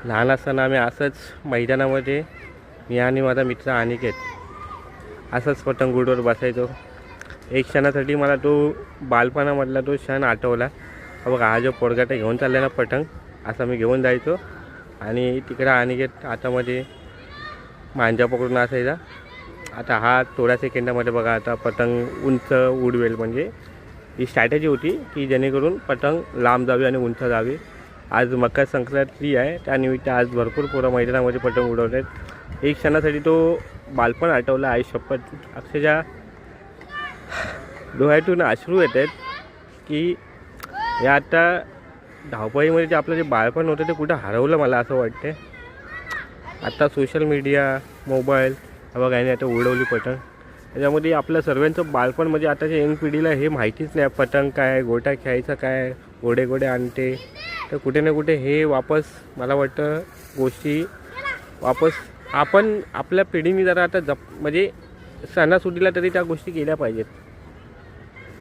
लहान असताना आम्ही असंच मैदानामध्ये मी आणि माझा मित्र अनिकेत असंच पतंग उडवत बसायचो. एक क्षणासाठी मला तो बालपणामधला तो क्षण आठवला. बघा हा जो पोरगाटा घेऊन चालला ना पतंग, असं मी घेऊन जायचो आणि तिकडं अनिकेत हातामध्ये मांजा पकडून असायचा. आता हा थोड्या सेकंदामध्ये बघा आता पतंग उंच उडवेल. म्हणजे ही स्ट्रॅटेजी होती की जेणेकरून पतंग लांब जावी आणि उंच जावी. आज मकर संक्रांती आहे, त्यानिमित्त आज भरपूर पोरं मैदानामध्ये पतंग उडवत आहेत. एक क्षणासाठी तो बालपण आठवलं. आई शपथ, अक्षरशः डोळ्यातून अश्रू येत आहेत की हे आता धावपळीमध्ये जे आपलं जे बालपण होतं ते कुठं हरवलं मला असं वाटतं. आता सोशल मीडिया, मोबाईल बघा याने आता उडवली पतंग. त्याच्यामध्ये आपलं सर्वांचं बालपण म्हणजे आताच्या यंग पिढीला हे माहितीच नाही. पतंग काय, गोटा खेळायचं काय, घोडे आणते. तर कुठे ना कुठे हे वापस मला वाटतं गोष्टी वापस आपण आपल्या पिढीने जरा आता म्हणजे सणासुदीला तरी त्या गोष्टी केल्या पाहिजेत.